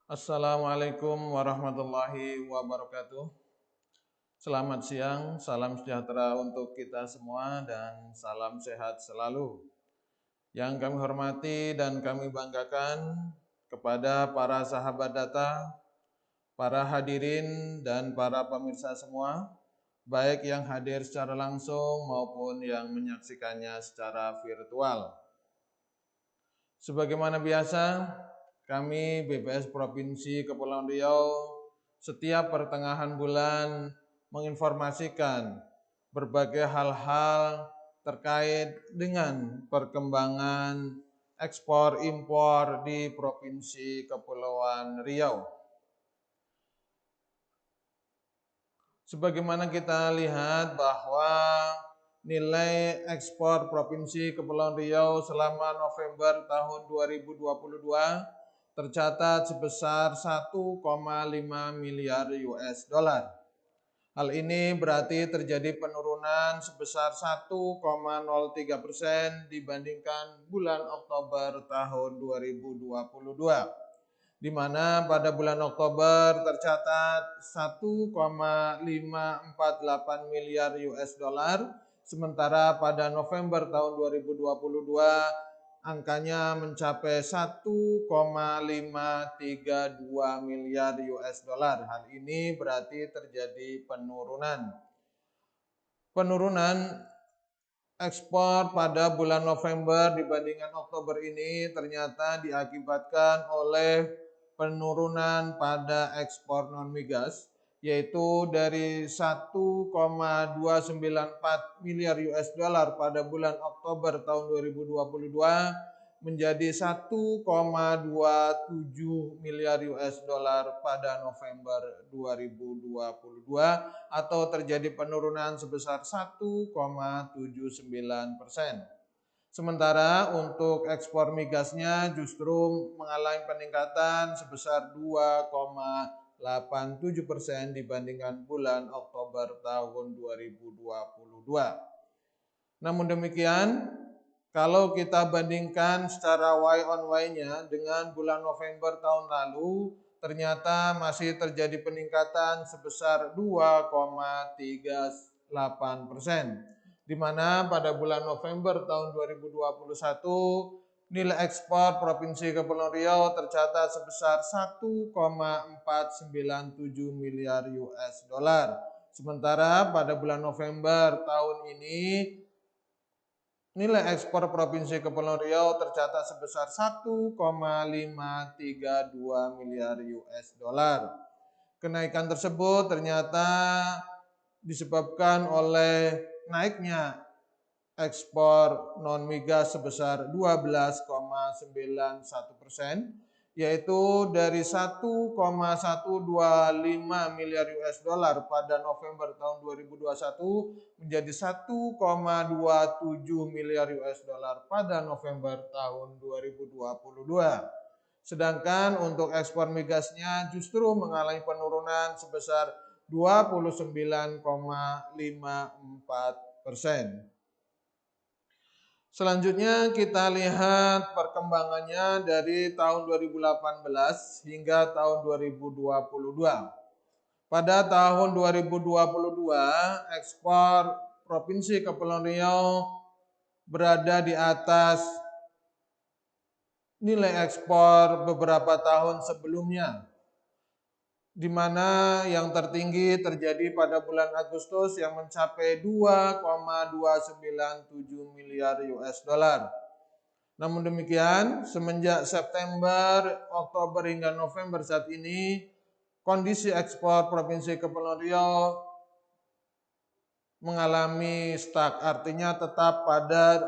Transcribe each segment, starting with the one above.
Assalamualaikum warahmatullahi wabarakatuh. Selamat siang, salam sejahtera untuk kita semua dan salam sehat selalu. Yang kami hormati dan kami banggakan kepada para sahabat data, para hadirin dan para pemirsa semua, baik yang hadir secara langsung maupun yang menyaksikannya secara virtual. Sebagaimana biasa, kami BPS Provinsi Kepulauan Riau setiap pertengahan bulan menginformasikan berbagai hal-hal terkait dengan perkembangan ekspor impor di Provinsi Kepulauan Riau. Sebagaimana kita lihat bahwa nilai ekspor Provinsi Kepulauan Riau selama November tahun 2022 tercatat sebesar 1,5 miliar US dollar. Hal ini berarti terjadi penurunan sebesar 1,03% dibandingkan bulan Oktober tahun 2022. Di mana pada bulan Oktober tercatat 1,548 miliar US dollar, sementara pada November tahun 2022 angkanya mencapai 1,532 miliar US dollar. Hal ini berarti terjadi penurunan. Penurunan ekspor pada bulan November dibandingkan Oktober ini ternyata diakibatkan oleh penurunan pada ekspor non migas, yaitu dari 1,294 miliar US dollar pada bulan Oktober tahun 2022 menjadi 1,27 miliar US dollar pada November 2022 atau terjadi penurunan sebesar 1,79%. Sementara untuk ekspor migasnya justru mengalami peningkatan sebesar 2,87% dibandingkan bulan Oktober tahun 2022. Namun demikian, kalau kita bandingkan secara Y on Y-nya dengan bulan November tahun lalu, ternyata masih terjadi peningkatan sebesar 2,38%. Di mana pada bulan November tahun 2021 nilai ekspor Provinsi Kepulauan Riau tercatat sebesar 1,497 miliar US dollar. Sementara pada bulan November tahun ini nilai ekspor Provinsi Kepulauan Riau tercatat sebesar 1,532 miliar US dollar. Kenaikan tersebut ternyata disebabkan oleh naiknya ekspor non migas sebesar 12,91%, yaitu dari 1,125 miliar US dollar pada November tahun 2021 menjadi 1,27 miliar US dollar pada November tahun 2022. Sedangkan untuk ekspor migasnya justru mengalami penurunan sebesar 29,54%. Selanjutnya kita lihat perkembangannya dari tahun 2018 hingga tahun 2022. Pada tahun 2022, ekspor Provinsi Kepulauan Riau berada di atas nilai ekspor beberapa tahun sebelumnya, di mana yang tertinggi terjadi pada bulan Agustus yang mencapai 2,297 miliar US dollar. Namun demikian, semenjak September, Oktober hingga November saat ini, kondisi ekspor Provinsi Kepulauan Riau mengalami stuck, artinya tetap pada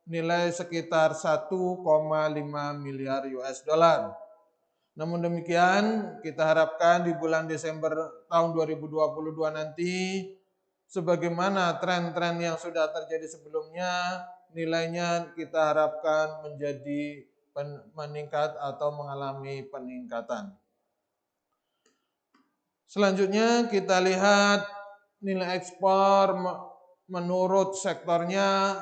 nilai sekitar 1,5 miliar US dollar. Namun demikian, kita harapkan di bulan Desember tahun 2022 nanti, sebagaimana tren-tren yang sudah terjadi sebelumnya, nilainya kita harapkan menjadi meningkat atau mengalami peningkatan. Selanjutnya kita lihat nilai ekspor menurut sektornya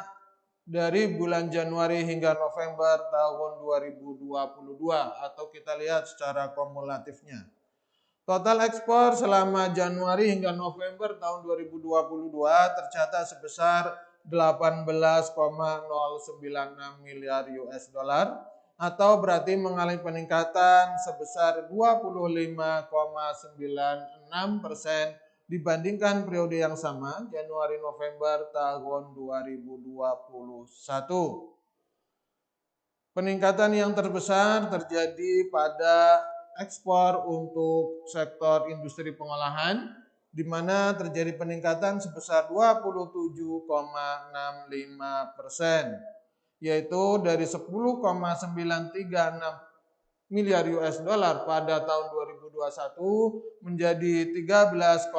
dari bulan Januari hingga November tahun 2022 atau kita lihat secara kumulatifnya. Total ekspor selama Januari hingga November tahun 2022 tercatat sebesar 18,096 miliar US dollar atau berarti mengalami peningkatan sebesar 25,96% dibandingkan periode yang sama Januari November tahun 2021. Peningkatan yang terbesar terjadi pada ekspor untuk sektor industri pengolahan, di mana terjadi peningkatan sebesar 27,65%, yaitu dari 10,936 miliar US dollar pada tahun 2021 menjadi 13,96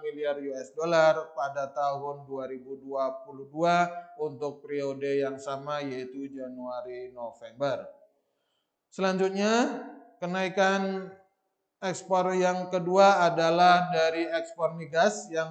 miliar US dollar pada tahun 2022 untuk periode yang sama yaitu Januari November. Selanjutnya, kenaikan ekspor yang kedua adalah dari ekspor migas yang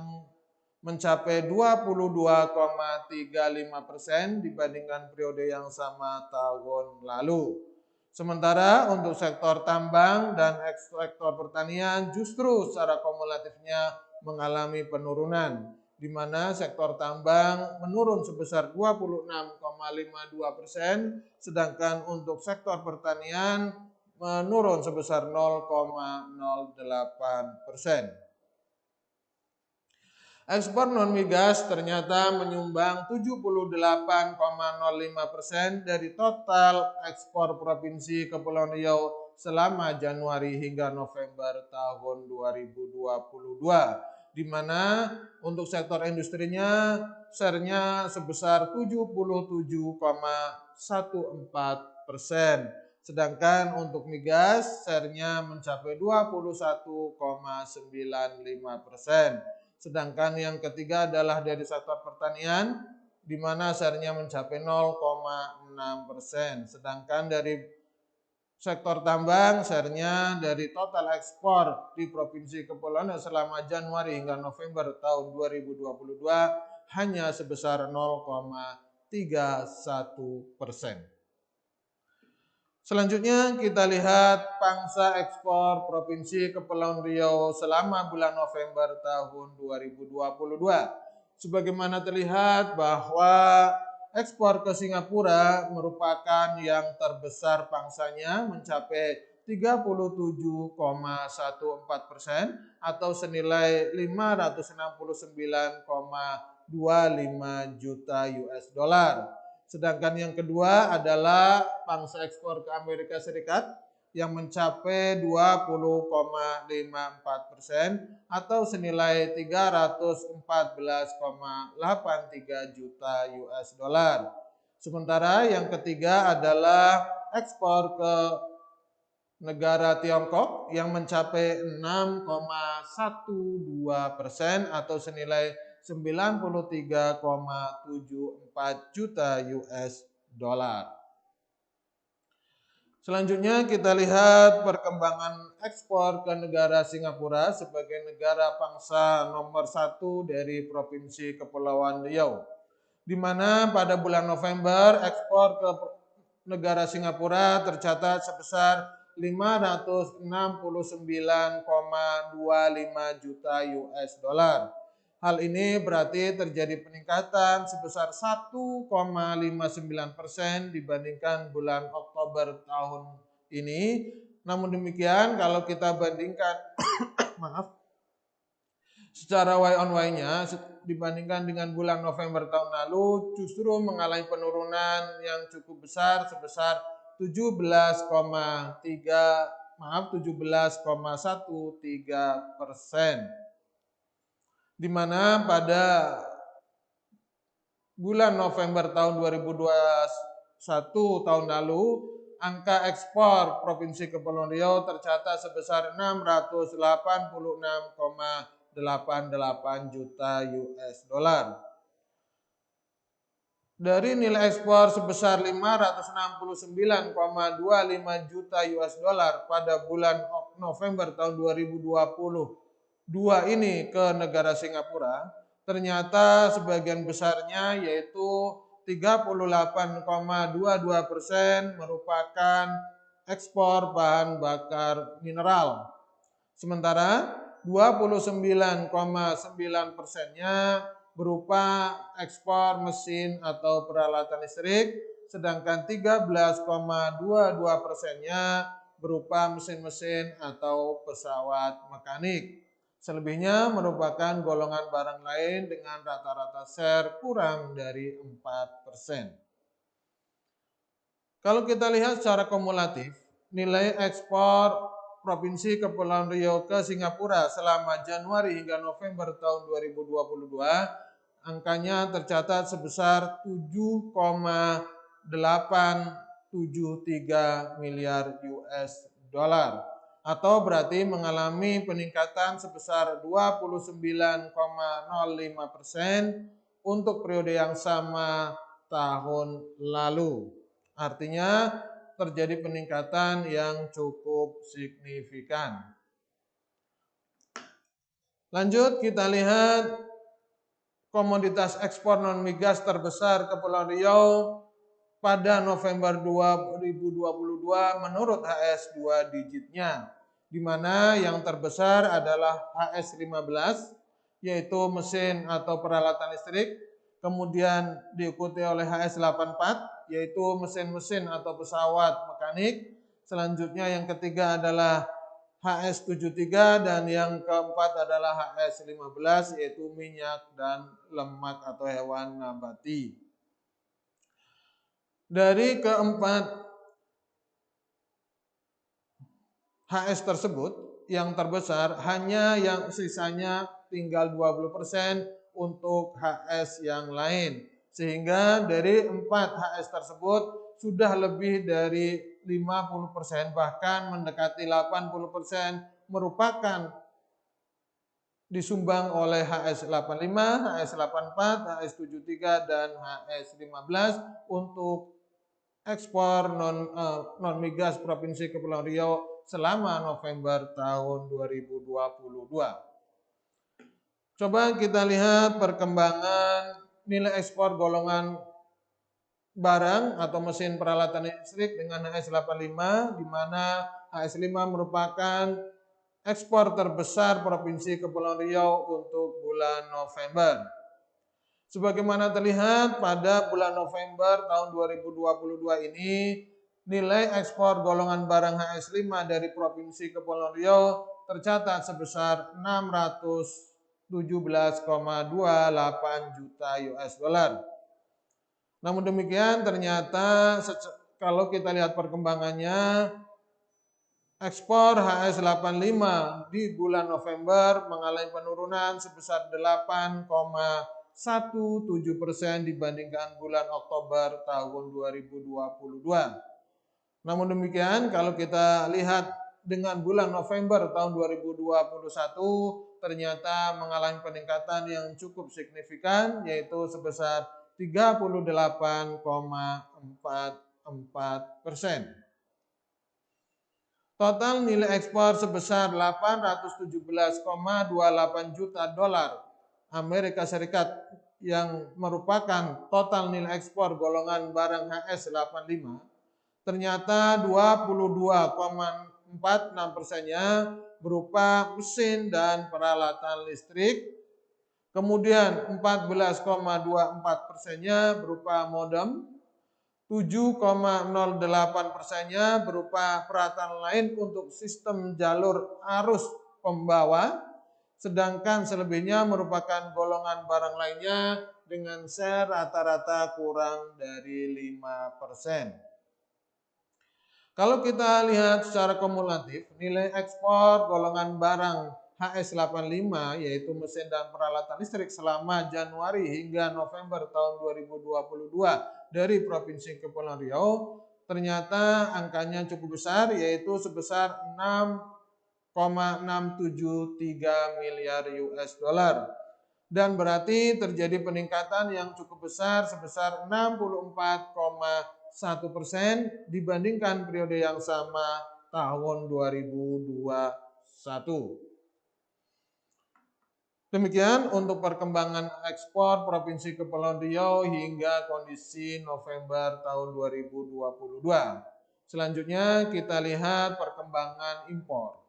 mencapai 22,35% dibandingkan periode yang sama tahun lalu. Sementara untuk sektor tambang dan sektor pertanian justru secara kumulatifnya mengalami penurunan, di mana sektor tambang menurun sebesar 26,52%, sedangkan untuk sektor pertanian menurun sebesar 0,08%. Ekspor non migas ternyata menyumbang 78,05% dari total ekspor Provinsi Kepulauan Riau selama Januari hingga November tahun 2022, di mana untuk sektor industrinya share-nya sebesar 77,14%, sedangkan untuk migas share-nya mencapai 21,95%. Sedangkan yang ketiga adalah dari sektor pertanian, di mana share-nya mencapai 0,6%. Sedangkan dari sektor tambang, share-nya dari total ekspor di Provinsi Kepulauan Riau selama Januari hingga November tahun 2022 hanya sebesar 0,31%. Selanjutnya kita lihat pangsa ekspor Provinsi Kepulauan Riau selama bulan November tahun 2022. Sebagaimana terlihat bahwa ekspor ke Singapura merupakan yang terbesar pangsanya mencapai 37,14% atau senilai 569,25 juta US dollar. Sedangkan yang kedua adalah pangsa ekspor ke Amerika Serikat yang mencapai 20,54% atau senilai 314,83 juta US dollar. Sementara yang ketiga adalah ekspor ke negara Tiongkok yang mencapai 6,12% atau senilai 93,74 juta US dollar. Selanjutnya kita lihat perkembangan ekspor ke negara Singapura sebagai negara pangsa nomor 1 dari Provinsi Kepulauan Riau, di mana pada bulan November ekspor ke negara Singapura tercatat sebesar 569,25 juta US dollar. Hal ini berarti terjadi peningkatan sebesar 1,59% dibandingkan bulan Oktober tahun ini. Namun demikian kalau kita bandingkan secara Y on Y-nya dibandingkan dengan bulan November tahun lalu justru mengalami penurunan yang cukup besar sebesar 17,13%. Di mana pada bulan November tahun 2021 tahun lalu angka ekspor Provinsi Kepulauan Riau tercatat sebesar 686,88 juta US dollar. Dari nilai ekspor sebesar 569,25 juta US dollar pada bulan November tahun 2022 ini ke negara Singapura, ternyata sebagian besarnya yaitu 38,22% merupakan ekspor bahan bakar mineral. Sementara 29,9%-nya berupa ekspor mesin atau peralatan listrik, sedangkan 13,22%-nya berupa mesin-mesin atau pesawat mekanik. Selebihnya merupakan golongan barang lain dengan rata-rata share kurang dari 4%. Kalau kita lihat secara kumulatif, nilai ekspor Provinsi Kepulauan Riau ke Singapura selama Januari hingga November tahun 2022, angkanya tercatat sebesar 7,873 miliar US dollar, atau berarti mengalami peningkatan sebesar 29,05% untuk periode yang sama tahun lalu. Artinya terjadi peningkatan yang cukup signifikan. Lanjut kita lihat komoditas ekspor non migas terbesar Kepulauan Riau pada November 2022 menurut HS 2 digitnya, di mana yang terbesar adalah HS15 yaitu mesin atau peralatan listrik, kemudian diikuti oleh HS84 yaitu mesin-mesin atau pesawat mekanik, selanjutnya yang ketiga adalah HS73 dan yang keempat adalah HS15 yaitu minyak dan lemak atau hewan nabati. Dari keempat HS tersebut, yang terbesar hanya yang sisanya tinggal 20% untuk HS yang lain. Sehingga dari 4 HS tersebut sudah lebih dari 50% bahkan mendekati 80% merupakan disumbang oleh HS85, HS84, HS73 dan HS15 untuk ekspor non migas Provinsi Kepulauan Riau selama November tahun 2022. Coba kita lihat perkembangan nilai ekspor golongan barang atau mesin peralatan listrik dengan HS85, di mana HS5 merupakan ekspor terbesar Provinsi Kepulauan Riau untuk bulan November. Sebagaimana terlihat pada bulan November tahun 2022 ini, nilai ekspor golongan barang HS5 dari Provinsi Kepulauan Riau tercatat sebesar 617,28 juta US dollar. Namun demikian ternyata kalau kita lihat perkembangannya, ekspor HS85 di bulan November mengalami penurunan sebesar 8,17% dibandingkan bulan Oktober tahun 2022. Namun demikian kalau kita lihat dengan bulan November tahun 2021 ternyata mengalami peningkatan yang cukup signifikan yaitu sebesar 38,44%. Total nilai ekspor sebesar 817,28 juta dolar Amerika Serikat yang merupakan total nilai ekspor golongan barang HS85 ternyata 22,46%-nya berupa mesin dan peralatan listrik, kemudian 14,24%-nya berupa modem, 7,08%-nya berupa peralatan lain untuk sistem jalur arus pembawa, sedangkan selebihnya merupakan golongan barang lainnya dengan share rata-rata kurang dari 5%. Kalau kita lihat secara kumulatif, nilai ekspor golongan barang HS85 yaitu mesin dan peralatan listrik selama Januari hingga November tahun 2022 dari Provinsi Kepulauan Riau ternyata angkanya cukup besar yaitu sebesar 6,673 miliar US dollar. Dan berarti terjadi peningkatan yang cukup besar sebesar 64,1% dibandingkan periode yang sama tahun 2021. Demikian untuk perkembangan ekspor Provinsi Kepulauan Riau hingga kondisi November tahun 2022. Selanjutnya kita lihat perkembangan impor.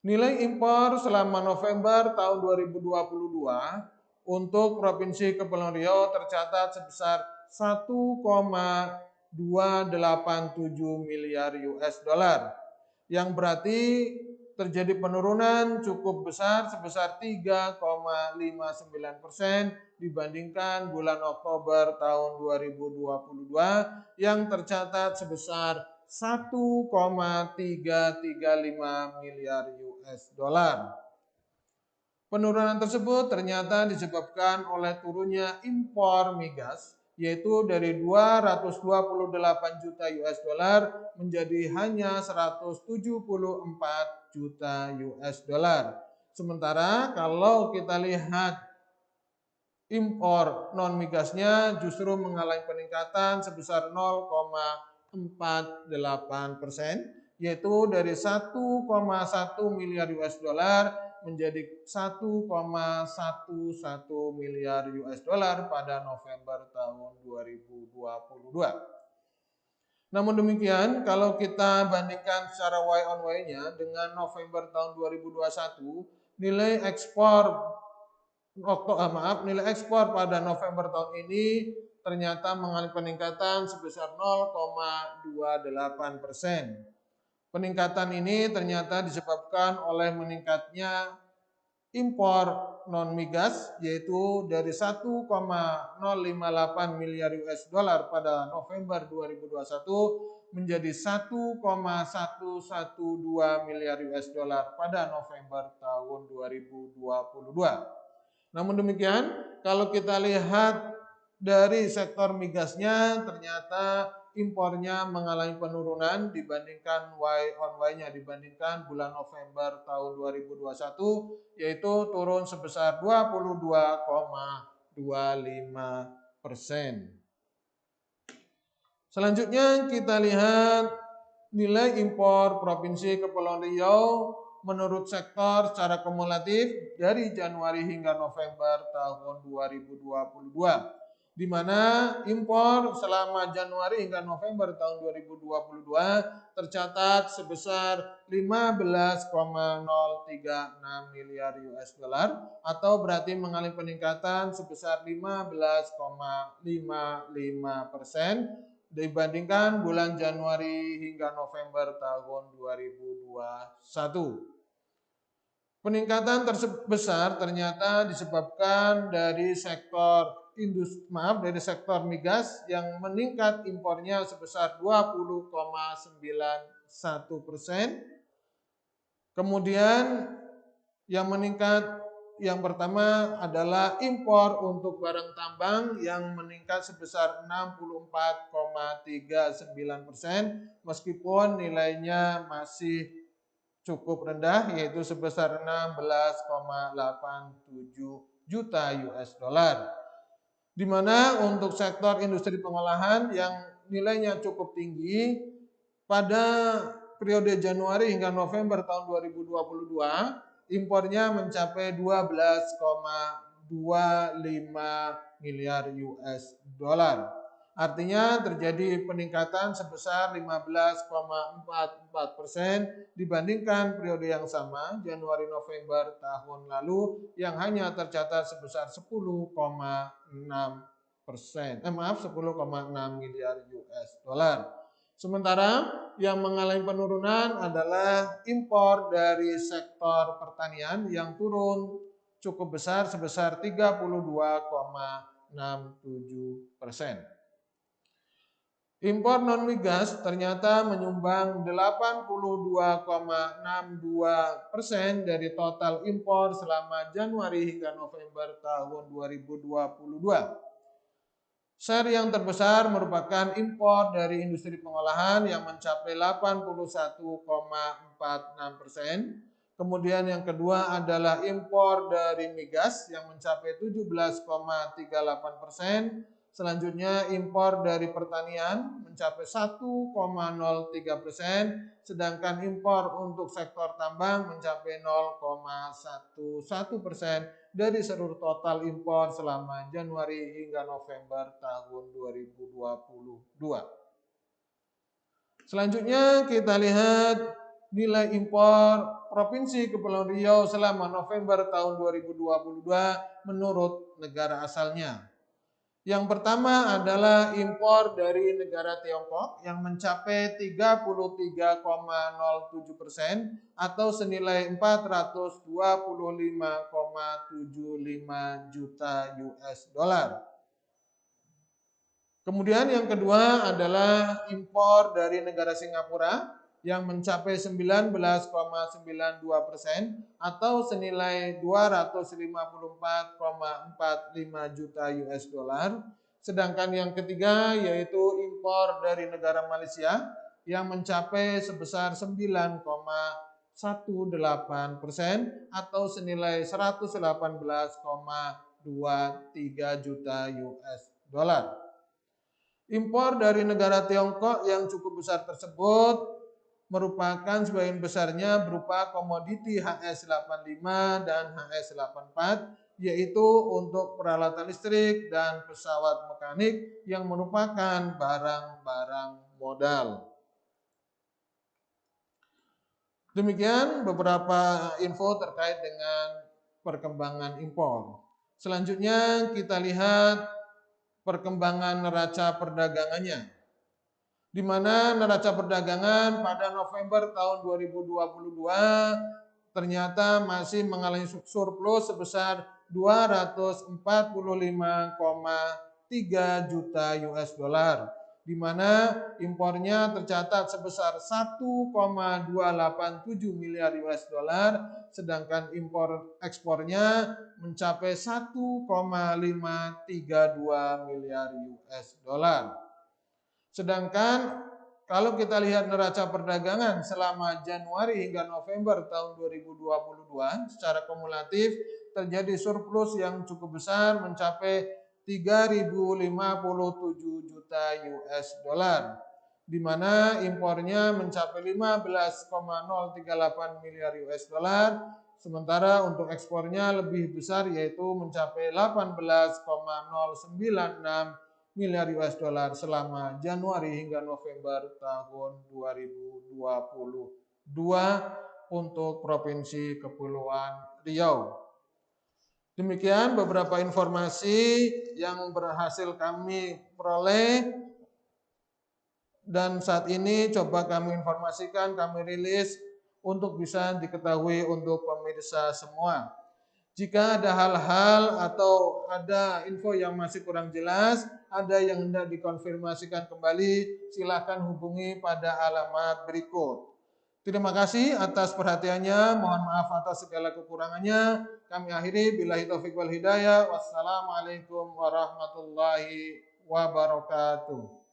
Nilai impor selama November tahun 2022 untuk Provinsi Kepulauan Riau tercatat sebesar 1,287 miliar US dollar, yang berarti terjadi penurunan cukup besar sebesar 3,59% dibandingkan bulan Oktober tahun 2022 yang tercatat sebesar 1,335 miliar US dollar. Penurunan tersebut ternyata disebabkan oleh turunnya impor migas, yaitu dari 228 juta US dollar menjadi hanya 174 juta US dollar. Sementara kalau kita lihat impor non migasnya justru mengalami peningkatan sebesar 0,48%, yaitu dari 1,1 miliar US dollar menjadi 1,11 miliar US dollar pada November tahun 2022. Namun demikian, kalau kita bandingkan secara Y on Y-nya dengan November tahun 2021, nilai ekspor pada November tahun ini ternyata mengalami peningkatan sebesar 0,28%. Peningkatan ini ternyata disebabkan oleh meningkatnya impor non migas, yaitu dari 1,058 miliar US dollar pada November 2021 menjadi 1,112 miliar US dollar pada November tahun 2022. Namun demikian, kalau kita lihat dari sektor migasnya, ternyata impornya mengalami penurunan dibandingkan Y on Y-nya, dibandingkan bulan November tahun 2021, yaitu turun sebesar 22,25%. Selanjutnya kita lihat nilai impor Provinsi Kepulauan Riau menurut sektor secara kumulatif dari Januari hingga November tahun 2022, di mana impor selama Januari hingga November tahun 2022 tercatat sebesar 15,036 miliar US dollar atau berarti mengalami peningkatan sebesar 15,55% dibandingkan bulan Januari hingga November tahun 2021. Peningkatan terbesar ternyata disebabkan dari sektor migas yang meningkat impornya sebesar 20,91%. Kemudian yang meningkat yang pertama adalah impor untuk barang tambang yang meningkat sebesar 64,39%, meskipun nilainya masih cukup rendah, yaitu sebesar 16,87 juta US dollar. Di mana untuk sektor industri pengolahan yang nilainya cukup tinggi pada periode Januari hingga November tahun 2022, impornya mencapai 12,25 miliar US dollar. Artinya terjadi peningkatan sebesar 15,44% dibandingkan periode yang sama Januari November tahun lalu yang hanya tercatat sebesar 10,6 miliar US dollar. Sementara yang mengalami penurunan adalah impor dari sektor pertanian yang turun cukup besar sebesar 32,67%. Impor non migas ternyata menyumbang 82,62% dari total impor selama Januari hingga November tahun 2022. Share yang terbesar merupakan impor dari industri pengolahan yang mencapai 81,46%. Kemudian yang kedua adalah impor dari migas yang mencapai 17,38%. Selanjutnya impor dari pertanian mencapai 1,03%, sedangkan impor untuk sektor tambang mencapai 0,11% dari seluruh total impor selama Januari hingga November tahun 2022. Selanjutnya kita lihat nilai impor Provinsi Kepulauan Riau selama November tahun 2022 menurut negara asalnya. Yang pertama adalah impor dari negara Tiongkok yang mencapai 33,07% atau senilai 425,75 juta US dollar. Kemudian yang kedua adalah impor dari negara Singapura yang mencapai 19,92% atau senilai 254,45 juta US dollar. Sedangkan yang ketiga yaitu impor dari negara Malaysia yang mencapai sebesar 9,18% atau senilai 118,23 juta US dollar. Impor dari negara Tiongkok yang cukup besar tersebut merupakan sebagian besarnya berupa komoditi HS85 dan HS84, yaitu untuk peralatan listrik dan pesawat mekanik yang merupakan barang-barang modal. Demikian beberapa info terkait dengan perkembangan impor. Selanjutnya kita lihat perkembangan neraca perdagangannya, di mana neraca perdagangan pada November tahun 2022 ternyata masih mengalami surplus sebesar 245,3 juta US dollar, di mana impornya tercatat sebesar 1,287 miliar US dollar, sedangkan ekspornya mencapai 1,532 miliar US dollar. Sedangkan kalau kita lihat neraca perdagangan selama Januari hingga November tahun 2022 secara kumulatif terjadi surplus yang cukup besar mencapai 3.057 juta US dollar, di mana impornya mencapai 15,038 miliar US dollar, sementara untuk ekspornya lebih besar yaitu mencapai 18,096 miliar US dollar selama Januari hingga November tahun 2022 untuk Provinsi Kepulauan Riau. Demikian beberapa informasi yang berhasil kami peroleh dan saat ini coba kami informasikan, kami rilis untuk bisa diketahui untuk pemirsa semua. Jika ada hal-hal atau ada info yang masih kurang jelas, ada yang hendak dikonfirmasikan kembali, silakan hubungi pada alamat berikut. Terima kasih atas perhatiannya. Mohon maaf atas segala kekurangannya. Kami akhiri billahi taufiq wal hidayah. Wassalamualaikum warahmatullahi wabarakatuh.